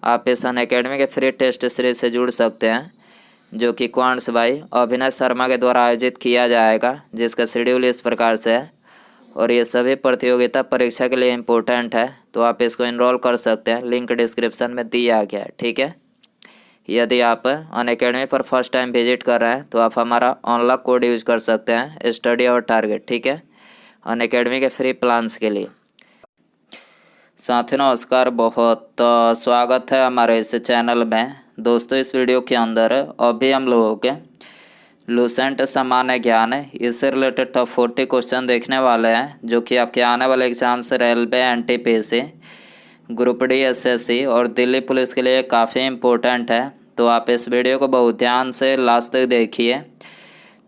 आप इस अनअकैडमी के फ्री टेस्ट सीरीज से जुड़ सकते हैं, जो कि क्वांट्स बाई अभिनव शर्मा के द्वारा आयोजित किया जाएगा, जिसका शेड्यूल इस प्रकार से है और ये सभी प्रतियोगिता परीक्षा के लिए इम्पोर्टेंट है। तो आप इसको इनरोल कर सकते हैं, लिंक डिस्क्रिप्शन में दिया गया है। ठीक है, यदि आप अनअकैडमी पर फर्स्ट टाइम विजिट कर रहे हैं तो आप हमारा ऑनलाइन कोड यूज कर सकते हैं, स्टडी और टारगेट। ठीक है, अनअकैडमी के फ्री प्लान्स के लिए। साथियों नमस्कार, बहुत स्वागत है हमारे इस चैनल में। दोस्तों, इस वीडियो के अंदर अभी हम लोगों के लूसेंट सामान्य ज्ञान इससे रिलेटेड टॉप 40 क्वेश्चन देखने वाले हैं, जो कि आपके आने वाले एग्जाम से railway, NTPC, group D, SSC और दिल्ली पुलिस के लिए काफ़ी इम्पोर्टेंट है। तो आप इस वीडियो को बहुत ध्यान से लास्ट तक देखिए।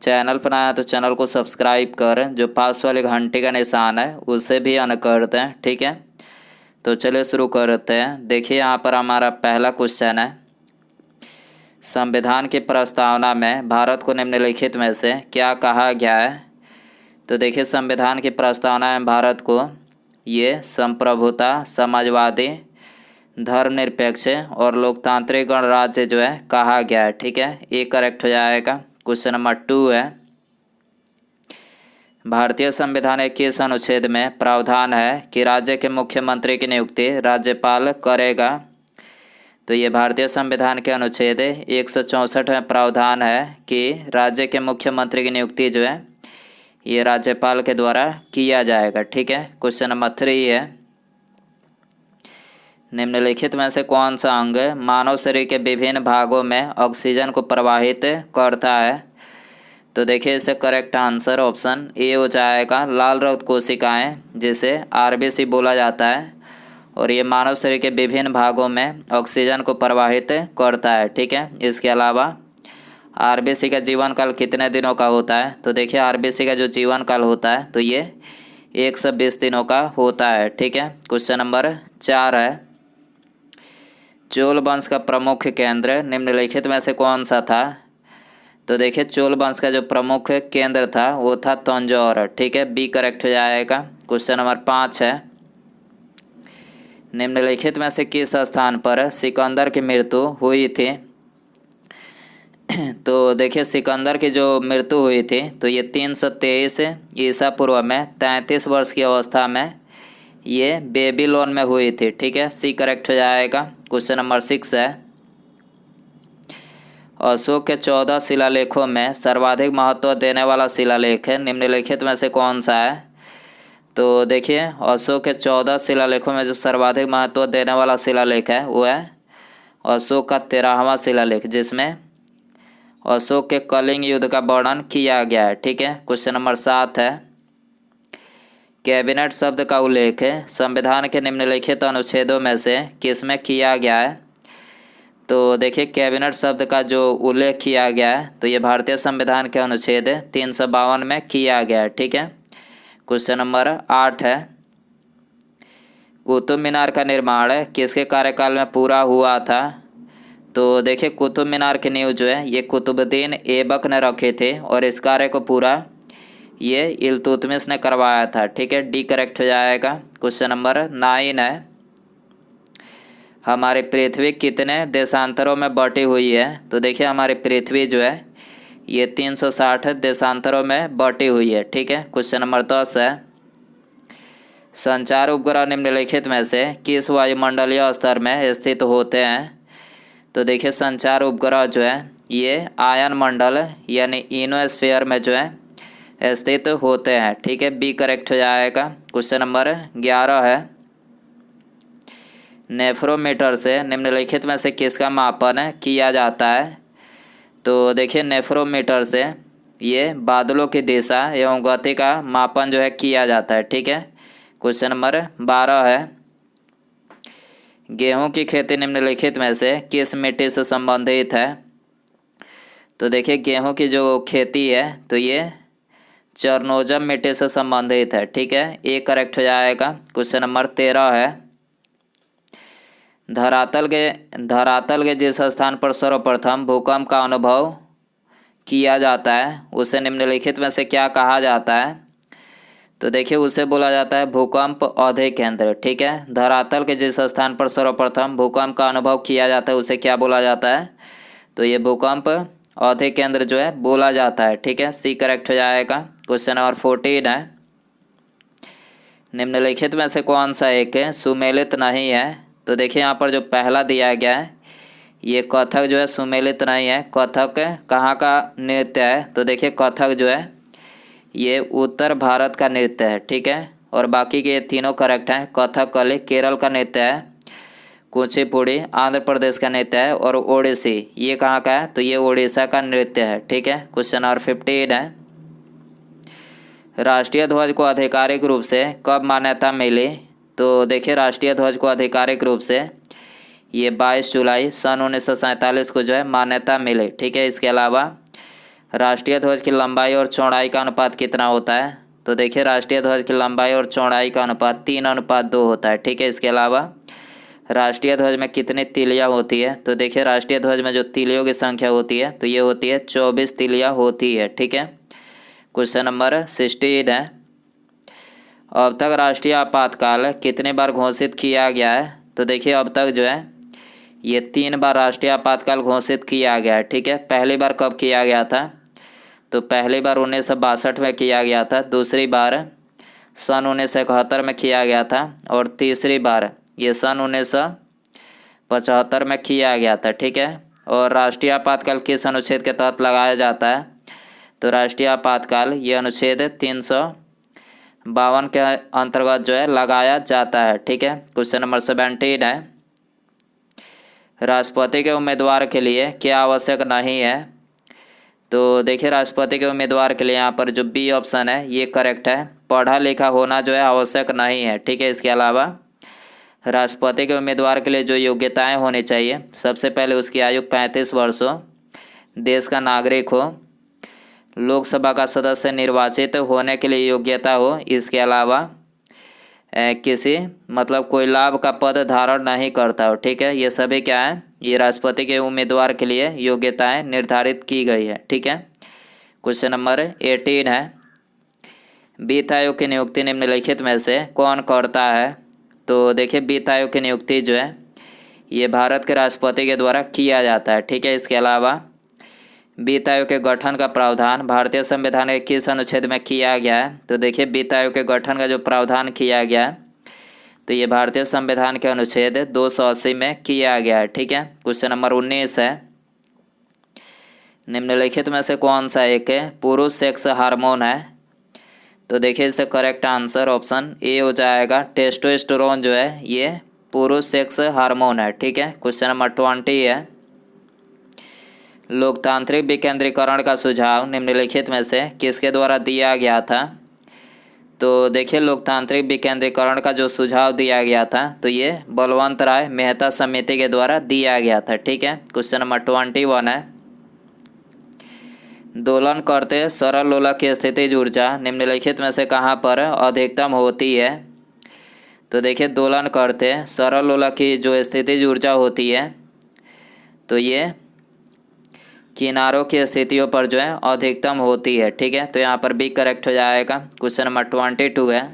चैनल पर आया तो चैनल को सब्सक्राइब कर, जो पास वाली घंटी का निशान है उसे भी ऑन कर दें। ठीक है, तो चलिए शुरू करते हैं। देखिए, यहाँ पर हमारा पहला क्वेश्चन है, संविधान की प्रस्तावना में भारत को निम्नलिखित में से क्या कहा गया है। तो देखिए, संविधान की प्रस्तावना में भारत को ये संप्रभुता, समाजवादी, धर्मनिरपेक्ष और लोकतांत्रिक गणराज्य जो है कहा गया है। ठीक है, ये करेक्ट हो जाएगा। क्वेश्चन नंबर 2 है, भारतीय संविधान के किस अनुच्छेद में प्रावधान है कि राज्य के मुख्यमंत्री की नियुक्ति राज्यपाल करेगा। तो ये भारतीय संविधान के अनुच्छेद 164 में प्रावधान है कि राज्य के मुख्यमंत्री की नियुक्ति जो है ये राज्यपाल के द्वारा किया जाएगा। ठीक है, क्वेश्चन नंबर 3 है, निम्नलिखित में से कौन सा अंग मानव शरीर के विभिन्न भागों में ऑक्सीजन को प्रवाहित करता है। तो देखिए, इससे करेक्ट आंसर ऑप्शन ए हो जाएगा, लाल रक्त कोशिकाएं, जिसे आरबीसी बोला जाता है, और ये मानव शरीर के विभिन्न भागों में ऑक्सीजन को प्रवाहित करता है। ठीक है, इसके अलावा आरबीसी का जीवन काल कितने दिनों का होता है। तो देखिए, आरबीसी का जो जीवन काल होता है तो ये 120 दिनों का होता है। ठीक है, क्वेश्चन नंबर 4 है, चोल वंश का प्रमुख केंद्र निम्नलिखित में से कौन सा था। तो देखिए, चोल वंश का जो प्रमुख केंद्र था वो था तंजौर। ठीक है, बी करेक्ट हो जाएगा। क्वेश्चन नंबर 5 है, निम्नलिखित में से किस स्थान पर सिकंदर की मृत्यु हुई थी। तो देखिए, सिकंदर की जो मृत्यु हुई थी तो ये 323 ईसा पूर्व में 33 वर्ष की अवस्था में ये बेबीलोन में हुई थी। ठीक है, सी करेक्ट हो जाएगा। क्वेश्चन नंबर 6 है, अशोक के 14 शिलालेखों में सर्वाधिक महत्व देने वाला शिलालेख है निम्नलिखित में से कौन सा है। तो देखिए, अशोक के 14 शिलालेखों में जो सर्वाधिक महत्व देने वाला शिलालेख है वो है अशोक का 13वां शिलालेख, जिसमें अशोक के कलिंग युद्ध का वर्णन किया गया है। ठीक है, क्वेश्चन नंबर 7 है, कैबिनेट शब्द का उल्लेख संविधान के निम्नलिखित अनुच्छेदों में से किसमें किया गया है। तो देखिए, कैबिनेट शब्द का जो उल्लेख किया गया है तो ये भारतीय संविधान के अनुच्छेद 352 में किया गया है। ठीक है, क्वेश्चन नंबर 8 है, कुतुब मीनार का निर्माण किसके कार्यकाल में पूरा हुआ था। तो देखिए, कुतुब मीनार की नींव जो है ये कुतुबुद्दीन ऐबक ने रखे थे और इस कार्य को पूरा ये इल्तुतमिश ने करवाया था। ठीक है, डी करेक्ट हो जाएगा। क्वेश्चन नंबर 9 है, हमारी पृथ्वी कितने देशांतरों में बटी हुई है। तो देखिए, हमारी पृथ्वी जो है ये 360 देशांतरों में बटी हुई है। ठीक है, क्वेश्चन नंबर 10 है, संचार उपग्रह निम्नलिखित में से किस वायुमंडलीय स्तर में स्थित होते हैं। तो देखिए, संचार उपग्रह जो है ये आयन मंडल यानी इनोस्फीयर में जो है स्थित होते हैं। ठीक है, बी करेक्ट हो जाएगा। क्वेश्चन नंबर 11 है, नेफ्रोमीटर से निम्नलिखित में से किसका मापन किया जाता है। तो देखिए, नेफ्रोमीटर से ये बादलों की दिशा एवं गति का मापन जो है किया जाता है। ठीक है, क्वेश्चन नंबर 12 है, गेहूं की खेती निम्नलिखित में से किस मिट्टी से संबंधित है। तो देखिए, गेहूं की जो खेती है तो ये चरनोजम मिट्टी से संबंधित है। ठीक है, ये करेक्ट हो जाएगा। क्वेश्चन नंबर 13 है, धरातल के जिस स्थान पर सर्वप्रथम भूकंप का अनुभव किया जाता है उसे निम्नलिखित में से क्या कहा जाता है। तो देखिए उसे बोला जाता है भूकंप अवधि केंद्र। ठीक है, धरातल के जिस स्थान पर सर्वप्रथम भूकंप का अनुभव किया जाता है उसे क्या बोला जाता है? तो ये भूकंप अवधि केंद्र जो है बोला जाता है। ठीक है, सी करेक्ट हो जाएगा। क्वेश्चन नंबर 14 है, निम्नलिखित में से कौन सा एक सुमेलित नहीं है? तो देखिए यहाँ पर जो पहला दिया गया है ये कथक जो है सुमेलित नहीं है। कथक कहाँ का नृत्य है? तो देखिए कथक जो है ये उत्तर भारत का नृत्य है। ठीक है, और बाकी के ये तीनों करेक्ट हैं। कथकली केरल का नृत्य है, कुचिपुड़ी आंध्र प्रदेश का नृत्य है, और ओडिसी ये कहाँ का है? तो ये उड़ीसा का नृत्य है। ठीक है, क्वेश्चन नंबर 15 है, राष्ट्रीय ध्वज को आधिकारिक रूप से कब मान्यता मिली? तो देखिए राष्ट्रीय ध्वज को आधिकारिक रूप से ये 22 जुलाई सन 1947 को जो है मान्यता मिली। ठीक है, इसके अलावा राष्ट्रीय ध्वज की लंबाई और चौड़ाई का अनुपात कितना होता है? तो देखिए राष्ट्रीय ध्वज की लंबाई और चौड़ाई का अनुपात 3:2 होता है। ठीक है, इसके अलावा राष्ट्रीय ध्वज में कितनी तीलियाँ होती है? तो देखिए राष्ट्रीय ध्वज में जो तीलियों की संख्या होती है तो ये होती है 24 तीलियाँ होती है। ठीक है, क्वेश्चन नंबर 16 है, अब तक राष्ट्रीय आपातकाल कितनी बार घोषित किया गया है? तो देखिए अब तक जो है ये 3 बार राष्ट्रीय आपातकाल घोषित किया गया है। ठीक है, पहली बार कब किया गया था? तो पहली बार 1962 में किया गया था, दूसरी बार सन 1971 में किया गया था, और तीसरी बार ये सन 1975 में किया गया था। ठीक है, और राष्ट्रीय आपातकाल किस अनुच्छेद के तहत लगाया जाता है? तो राष्ट्रीय आपातकाल ये अनुच्छेद 352 के अंतर्गत जो है लगाया जाता है। ठीक है, क्वेश्चन नंबर 17 है, राष्ट्रपति के उम्मीदवार के लिए क्या आवश्यक नहीं है? तो देखिए राष्ट्रपति के उम्मीदवार के लिए यहाँ पर जो बी ऑप्शन है ये करेक्ट है, पढ़ा लिखा होना जो है आवश्यक नहीं है। ठीक है, इसके अलावा राष्ट्रपति के उम्मीदवार के लिए जो योग्यताएं होनी चाहिए, सबसे पहले उसकी आयु 35 वर्ष हो, देश का नागरिक हो, लोकसभा का सदस्य निर्वाचित होने के लिए योग्यता हो, इसके अलावा किसी मतलब कोई लाभ का पद धारण नहीं करता हो। ठीक है, ये सभी क्या है? ये राष्ट्रपति के उम्मीदवार के लिए योग्यताएं निर्धारित की गई है। ठीक है, क्वेश्चन नंबर 18 है, वित्त आयोग की नियुक्ति निम्नलिखित में से कौन करता है? तो देखिए वित्त आयोग की नियुक्ति जो है ये भारत के राष्ट्रपति के द्वारा किया जाता है। ठीक है, इसके अलावा वित्त आयोग के गठन का प्रावधान भारतीय संविधान के किस अनुच्छेद में किया गया है? तो देखिए वित्त आयोग के गठन का जो प्रावधान किया गया है तो ये भारतीय संविधान के अनुच्छेद 280 में किया गया है। ठीक है, क्वेश्चन नंबर 19 है, निम्नलिखित में से कौन सा एक पुरुष सेक्स हार्मोन है? तो देखिए इससे करेक्ट आंसर ऑप्शन ए हो जाएगा, टेस्टोस्टेरोन जो है ये पुरुष सेक्स हार्मोन है। ठीक है, क्वेश्चन नंबर 20 है, लोकतांत्रिक विकेंद्रीकरण का सुझाव निम्नलिखित में से किसके द्वारा दिया गया था? तो देखिए लोकतांत्रिक विकेंद्रीकरण का जो सुझाव दिया गया था तो ये बलवंत राय मेहता समिति के द्वारा दिया गया था। ठीक है, क्वेश्चन नंबर 21 है, दोलन करते सरल लोलक की स्थितिज ऊर्जा निम्नलिखित में से कहाँ पर अधिकतम होती है? तो देखिए दोलन करते सरल लोलक की जो स्थितिज ऊर्जा होती है तो ये किनारों की स्थितियों पर जो है अधिकतम होती है। ठीक है, तो यहाँ पर बी करेक्ट हो जाएगा। क्वेश्चन नंबर 22 है,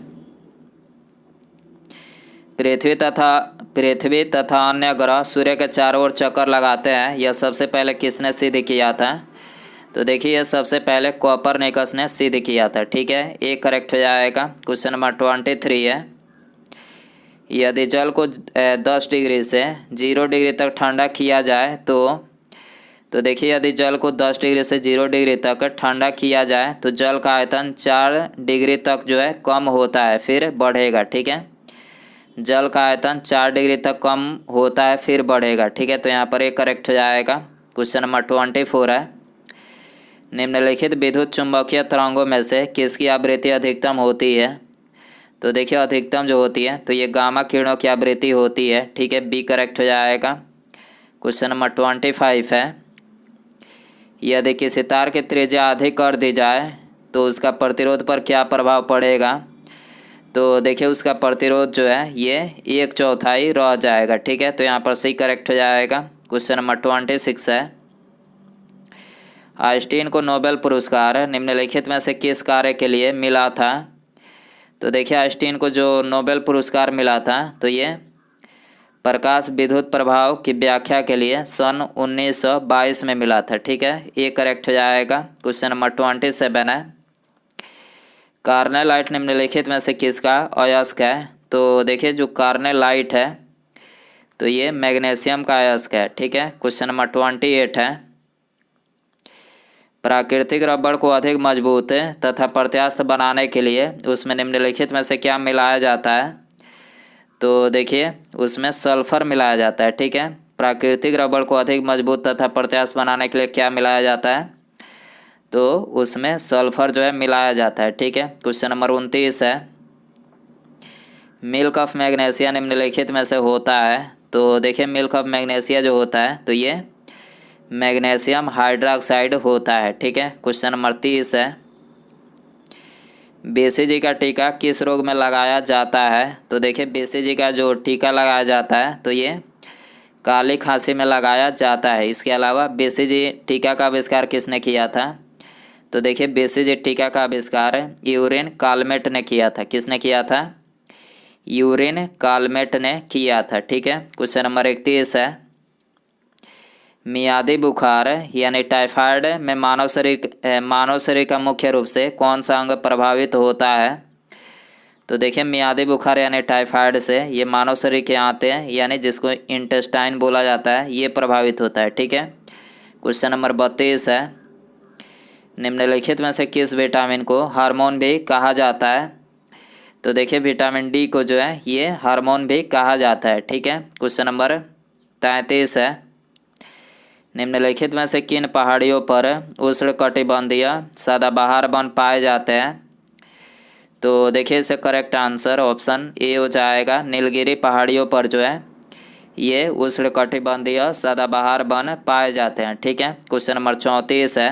पृथ्वी तथा अन्य ग्रह सूर्य के चारों ओर चक्कर लगाते हैं, यह सबसे पहले किसने सिद्ध किया था? तो देखिए यह सबसे पहले कोपरनिकस ने सिद्ध किया था। ठीक है, ए करेक्ट हो जाएगा। क्वेश्चन नंबर 23 है, यदि जल को 10 डिग्री से 0 डिग्री तक ठंडा किया जाए तो देखिए यदि जल को 10 डिग्री से 0 डिग्री तक ठंडा किया जाए तो जल का आयतन 4 डिग्री तक जो है कम होता है फिर बढ़ेगा। ठीक है, जल का आयतन 4 डिग्री तक कम होता है फिर बढ़ेगा। ठीक है, तो यहाँ पर एक करेक्ट हो जाएगा। क्वेश्चन नंबर 24 है, निम्नलिखित विद्युत चुंबकीय तरंगों में से किसकी आवृत्ति अधिकतम होती है? तो देखिए अधिकतम जो होती है तो ये गामा किरणों की आवृत्ति होती है। ठीक है, बी करेक्ट हो जाएगा। क्वेश्चन नंबर 25 है, यदि किसी तार की त्रिज्या अधिक कर दी जाए तो उसका प्रतिरोध पर क्या प्रभाव पड़ेगा? तो देखिए उसका प्रतिरोध जो है ये 1/4 रह जाएगा। ठीक है, तो यहाँ पर सी करेक्ट हो जाएगा। क्वेश्चन नंबर 26 है, आइंस्टीन को नोबेल पुरस्कार निम्नलिखित में से किस कार्य के लिए मिला था? तो देखिए आइंस्टीन को जो नोबेल पुरस्कार मिला था तो ये प्रकाश विद्युत प्रभाव की व्याख्या के लिए सन 1922 में मिला था। ठीक है, ये करेक्ट हो जाएगा। क्वेश्चन नंबर 27 है, कार्नेल लाइट निम्नलिखित में से किसका अयस्क है? तो देखिए जो कार्नेल लाइट है तो ये मैग्नीशियम का अयस्क है। ठीक है, क्वेश्चन नंबर 28 है, प्राकृतिक रबड़ को अधिक मजबूत तथा प्रत्यास्थ बनाने के लिए उसमें निम्नलिखित में से क्या मिलाया जाता है? तो देखिए उसमें सल्फर मिलाया जाता है। ठीक है, प्राकृतिक रबड़ को अधिक मजबूत तथा प्रत्यास्थ बनाने के लिए क्या मिलाया जाता है? तो उसमें सल्फर जो है मिलाया जाता है। ठीक है, क्वेश्चन नंबर 29 है, मिल्क ऑफ मैग्नीशिया निम्नलिखित में से होता है? तो देखिए मिल्क ऑफ मैग्नीशिया जो होता है तो ये मैग्नीशियम हाइड्रोक्साइड होता है। ठीक है, क्वेश्चन नंबर 30 है, BCG का टीका किस रोग में लगाया जाता है? तो देखिए BCG का जो टीका लगाया जाता है तो ये काली खांसी में लगाया जाता है। इसके अलावा BCG टीका का आविष्कार किसने किया था? तो देखिए BCG टीका का आविष्कार यूरेन कालमेट ने किया था। किसने किया था? यूरेन कालमेट ने किया था। ठीक है, क्वेश्चन नंबर 31 है, मियादी बुखार यानी टाइफाइड में मानव शरीर का मुख्य रूप से कौन सा अंग प्रभावित होता है? तो देखिए मियादी बुखार यानी टाइफाइड से ये मानव शरीर के आते हैं यानी जिसको इंटेस्टाइन बोला जाता है, ये प्रभावित होता है। ठीक है, क्वेश्चन नंबर 32 है, निम्नलिखित में से किस विटामिन को हार्मोन भी कहा जाता है? तो देखिए विटामिन डी को जो है ये हार्मोन भी कहा जाता है। ठीक है, क्वेश्चन नंबर 33 है, निम्नलिखित में से किन पहाड़ियों पर उष्णकटिबंधीय सदाबहार वन पाए जाते हैं? तो देखिए इससे करेक्ट आंसर ऑप्शन ए हो जाएगा। नीलगिरी पहाड़ियों पर जो है ये उष्णकटिबंधीय सदाबहार वन पाए जाते हैं। ठीक है, क्वेश्चन नंबर 34 है,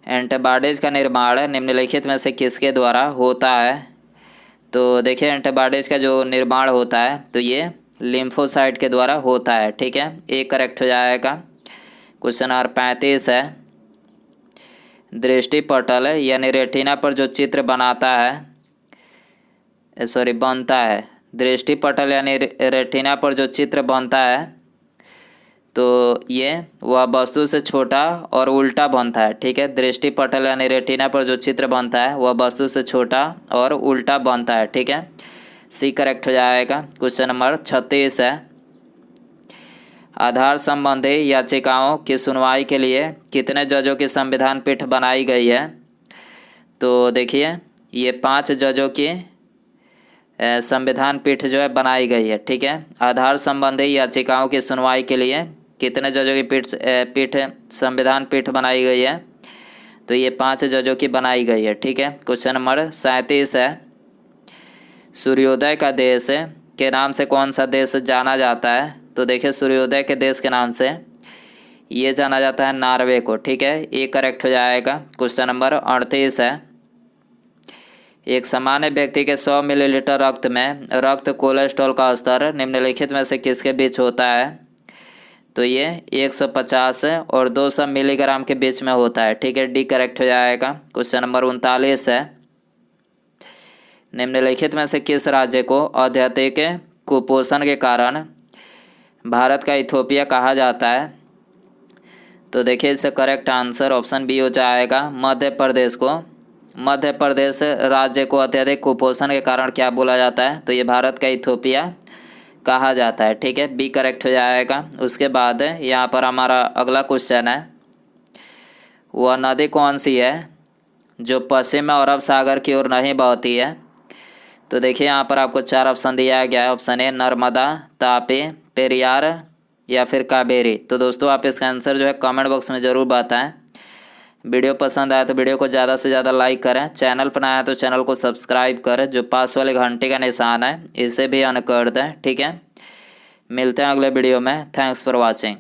एंटीबॉडीज का निर्माण निम्नलिखित में से किसके द्वारा होता है? तो देखिए एंटीबॉडीज का जो निर्माण होता है तो ये लिम्फोसाइट के द्वारा होता है। ठीक है, एक करेक्ट हो जाएगा। क्वेश्चन नंबर 35 है, दृष्टिपटल यानी रेटिना पर जो चित्र बनता है, दृष्टिपटल यानी रेटिना पर जो चित्र बनता है तो ये वह वस्तु से छोटा और उल्टा बनता है। ठीक है, दृष्टिपटल यानी रेटिना पर जो चित्र बनता है वह वस्तु से छोटा और उल्टा बनता है। ठीक है, सी करेक्ट हो जाएगा। क्वेश्चन नंबर 36 है, आधार संबंधी याचिकाओं की सुनवाई के लिए कितने जजों की संविधान पीठ बनाई गई है? तो देखिए ये 5 जजों की संविधान पीठ जो है बनाई गई है। ठीक है, आधार संबंधी याचिकाओं की सुनवाई के लिए कितने जजों की संविधान पीठ बनाई गई है? तो ये 5 जजों की बनाई गई है। ठीक है, क्वेश्चन नंबर 37 है, सूर्योदय का देश के नाम से कौन सा देश जाना जाता है? तो देखिए सूर्योदय के देश के नाम से ये जाना जाता है नॉर्वे को। ठीक है, ये करेक्ट हो जाएगा। क्वेश्चन नंबर 38 है, एक सामान्य व्यक्ति के 100 मिलीलीटर रक्त में रक्त कोलेस्ट्रॉल का स्तर निम्नलिखित में से किसके बीच होता है? तो ये 150 और 200 मिलीग्राम के बीच में होता है। ठीक है, डी करेक्ट हो जाएगा। क्वेश्चन नंबर 39 है, निम्नलिखित में से किस राज्य को अत्यधिक कुपोषण के कारण भारत का इथोपिया कहा जाता है? तो देखिए इससे करेक्ट आंसर ऑप्शन बी हो जाएगा, मध्य प्रदेश को। मध्य प्रदेश राज्य को अत्यधिक कुपोषण के कारण क्या बोला जाता है? तो ये भारत का इथोपिया कहा जाता है। ठीक है, बी करेक्ट हो जाएगा। उसके बाद यहाँ पर हमारा अगला क्वेश्चन है, वह नदी कौन सी है जो पश्चिम में अरब सागर की ओर नहीं बहती है? तो देखिए यहाँ पर आपको 4 ऑप्शन दिया गया है। ऑप्शन ए नर्मदा, तापी, पेरियार या फिर कावेरी। तो दोस्तों आप इसका आंसर जो है कमेंट बॉक्स में ज़रूर बताएं। वीडियो पसंद आया तो वीडियो को ज़्यादा से ज़्यादा लाइक करें, चैनल पर नया है तो चैनल को सब्सक्राइब करें, जो पास वाले घंटे का निशान है इसे भी ऑन कर दें। ठीक है, मिलते हैं अगले वीडियो में। Thanks for watching.